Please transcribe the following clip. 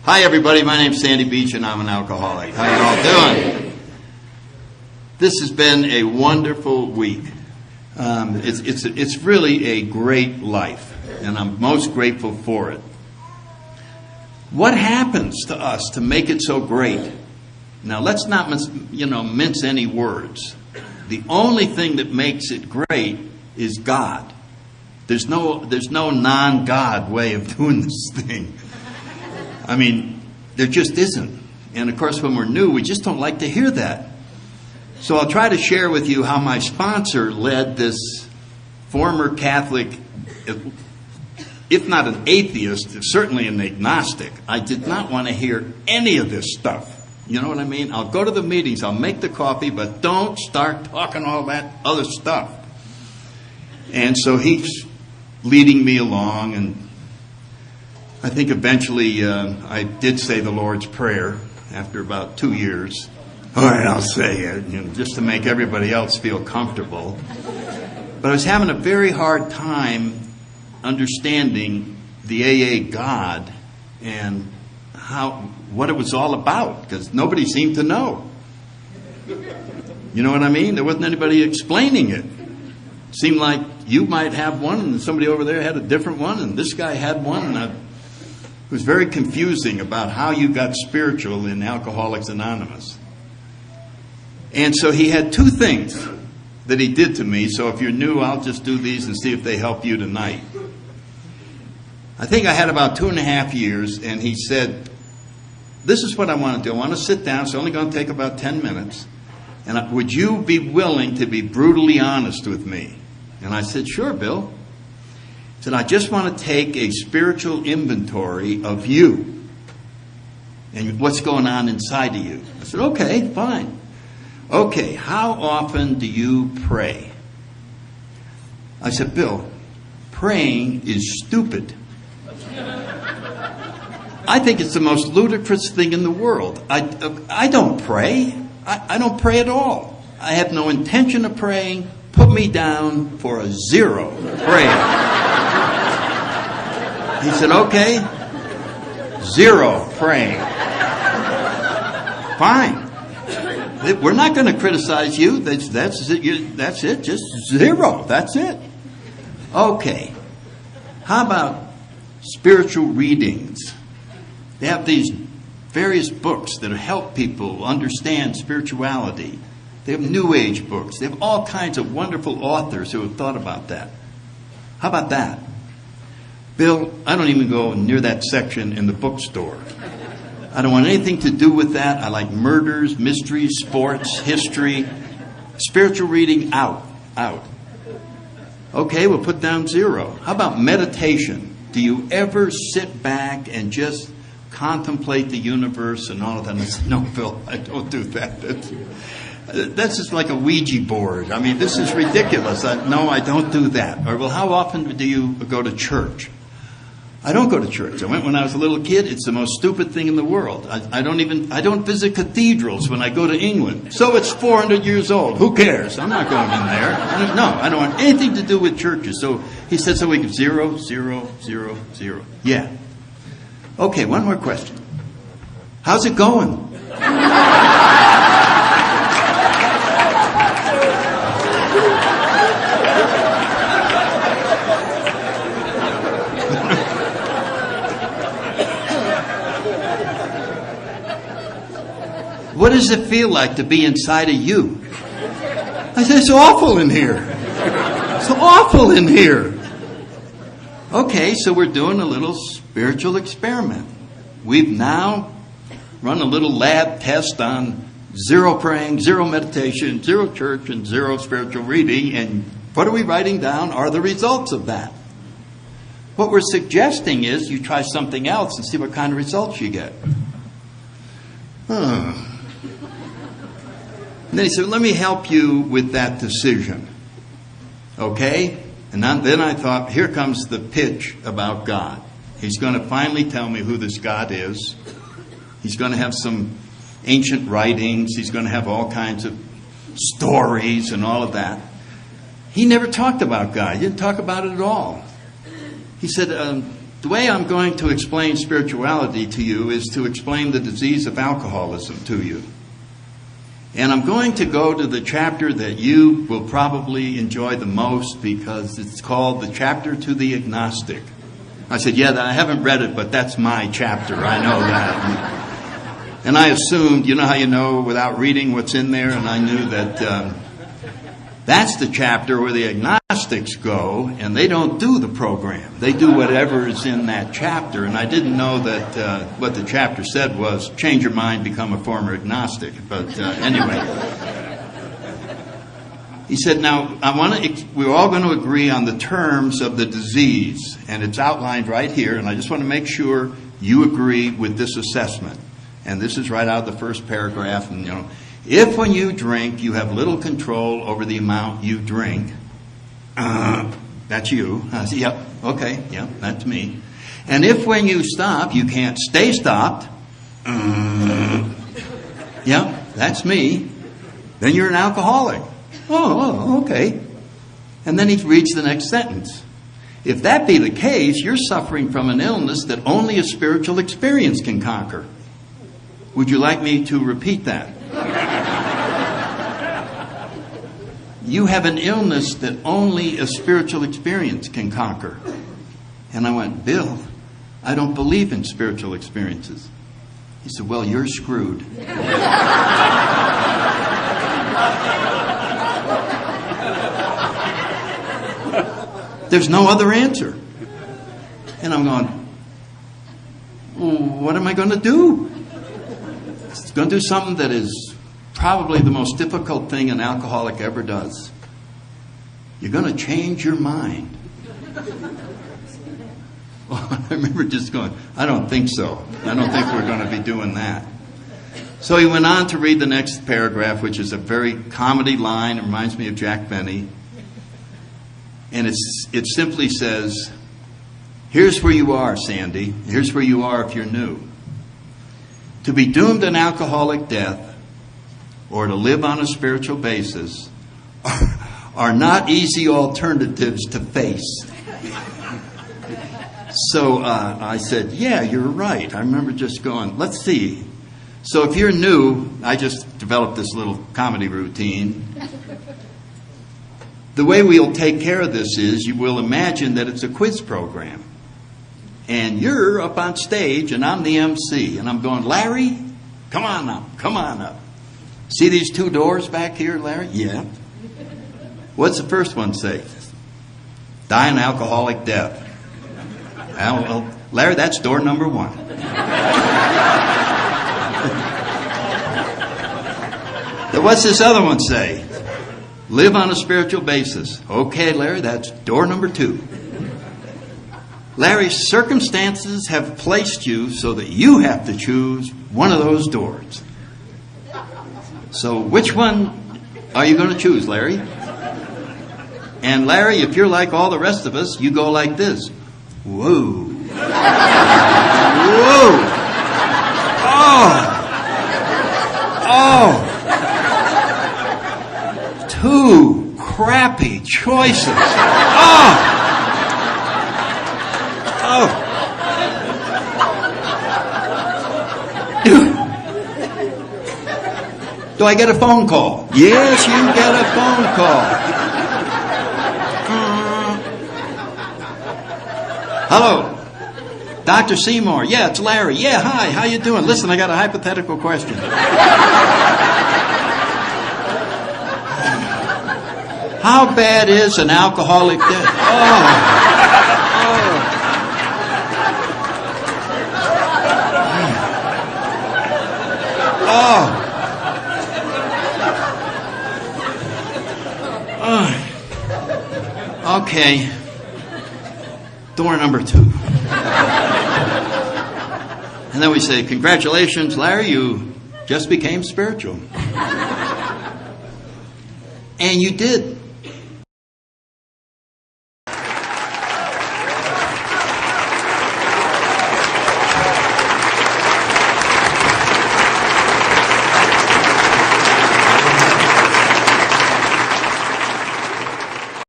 Hi, everybody. My name's Sandy Beach, and I'm an alcoholic. How you all doing? This has been a wonderful week. It's really a great life, and I'm most grateful for it. What happens to us to make it so great? Now, let's not mince any words. The only thing that makes it great is God. There's no non-God way of doing this thing. I mean, there just isn't. And of course, when we're new, we just don't like to hear that. So I'll try to share with you how my sponsor led this former Catholic, if not an atheist, certainly an agnostic. I did not want to hear any of this stuff. You know what I mean? I'll go to the meetings, I'll make the coffee, but don't start talking all that other stuff. And so he's leading me along, and I think eventually I did say the Lord's Prayer after about 2 years. All right, I'll say it, just to make everybody else feel comfortable. But I was having a very hard time understanding the AA God and what it was all about, because nobody seemed to know. You know what I mean? There wasn't anybody explaining it. It seemed like you might have one, and somebody over there had a different one, and this guy had one, and it was very confusing about how you got spiritual in Alcoholics Anonymous. And so he had two things that he did to me. So if you're new, I'll just do these and see if they help you tonight. I think I had about 2.5 years, and he said, this is what I want to do. I want to sit down. It's only going to take about 10 minutes. And would you be willing to be brutally honest with me? And I said, sure, Bill. He said, I just want to take a spiritual inventory of you and what's going on inside of you. I said, okay, fine. Okay, how often do you pray? I said, Bill, praying is stupid. I think it's the most ludicrous thing in the world. I don't pray. I don't pray at all. I have no intention of praying. Put me down for a 0 praying. He said, okay, 0 praying. Fine. We're not going to criticize you. That's it. Just 0. That's it. Okay. How about spiritual readings? They have these various books that help people understand spirituality. They have New Age books. They have all kinds of wonderful authors who have thought about that. How about that? Bill, I don't even go near that section in the bookstore. I don't want anything to do with that. I like murders, mysteries, sports, history. Spiritual reading, out. Okay, we'll put down 0. How about meditation? Do you ever sit back and just contemplate the universe and all of that? And I said, no, Bill, I don't do that. That's just like a Ouija board. I mean, this is ridiculous. No, I don't do that. Or, well, how often do you go to church? I don't go to church. I went when I was a little kid. It's the most stupid thing in the world. I don't visit cathedrals when I go to England. So it's 400 years old. Who cares? I'm not going in there. I don't want anything to do with churches. So he said, so we can 0, 0, 0, 0. Yeah. Okay, one more question. How's it going? What does it feel like to be inside of you? I said, it's awful in here. It's awful in here. Okay, so we're doing a little spiritual experiment. We've now run a little lab test on 0 praying, 0 meditation, 0 church, and 0 spiritual reading. And what are we writing down are the results of that. What we're suggesting is you try something else and see what kind of results you get. And then he said, let me help you with that decision. Okay? And then I thought, here comes the pitch about God. He's going to finally tell me who this God is. He's going to have some ancient writings. He's going to have all kinds of stories and all of that. He never talked about God. He didn't talk about it at all. He said, The way I'm going to explain spirituality to you is to explain the disease of alcoholism to you. And I'm going to go to the chapter that you will probably enjoy the most because it's called the chapter to the agnostic. I said, yeah, I haven't read it, but that's my chapter. I know that. And I assumed, you know how you know without reading what's in there? And I knew that that's the chapter where the agnostics go, and they don't do the program. They do whatever is in that chapter. And I didn't know that what the chapter said was, change your mind, become a former agnostic. But anyway, he said, now, we're all going to agree on the terms of the disease. And it's outlined right here, and I just want to make sure you agree with this assessment. And this is right out of the first paragraph, and if when you drink, you have little control over the amount you drink, that's you. Yep, okay, yeah, that's me. And if when you stop, you can't stay stopped, yeah, that's me, then you're an alcoholic. Oh, okay. And then he reads the next sentence. If that be the case, you're suffering from an illness that only a spiritual experience can conquer. Would you like me to repeat that? You have an illness that only a spiritual experience can conquer. And I went, Bill, I don't believe in spiritual experiences. He said, well, you're screwed. There's no other answer. And I'm going, well, what am I going to do? It's going to do something that is probably the most difficult thing an alcoholic ever does. You're going to change your mind. Well, I remember just going, I don't think so. I don't think we're going to be doing that. So he went on to read the next paragraph, which is a very comedy line. It reminds me of Jack Benny. And it simply says, here's where you are, Sandy. Here's where you are if you're new. To be doomed an alcoholic death or to live on a spiritual basis are not easy alternatives to face. So I said, yeah, you're right. I remember just going, let's see. So if you're new, I just developed this little comedy routine. The way we'll take care of this is you will imagine that it's a quiz program. And you're up on stage and I'm the MC. And I'm going, Larry, come on up, come on up. See these two doors back here, Larry? Yeah. What's the first one say? Die an alcoholic death. Well, Larry, that's door number 1. Then what's this other one say? Live on a spiritual basis. Okay, Larry, that's door number 2. Larry, circumstances have placed you so that you have to choose one of those doors. So which one are you going to choose, Larry? And Larry, if you're like all the rest of us, you go like this. Whoa. Whoa. Oh. 2 crappy choices. Oh. Do I get a phone call? Yes, you get a phone call. Hello, Dr. Seymour. Yeah, it's Larry. Yeah, hi, how you doing? Listen, I got a hypothetical question. How bad is an alcoholic death? Okay. Door number 2. And then we say, congratulations, Larry, you just became spiritual. And you did.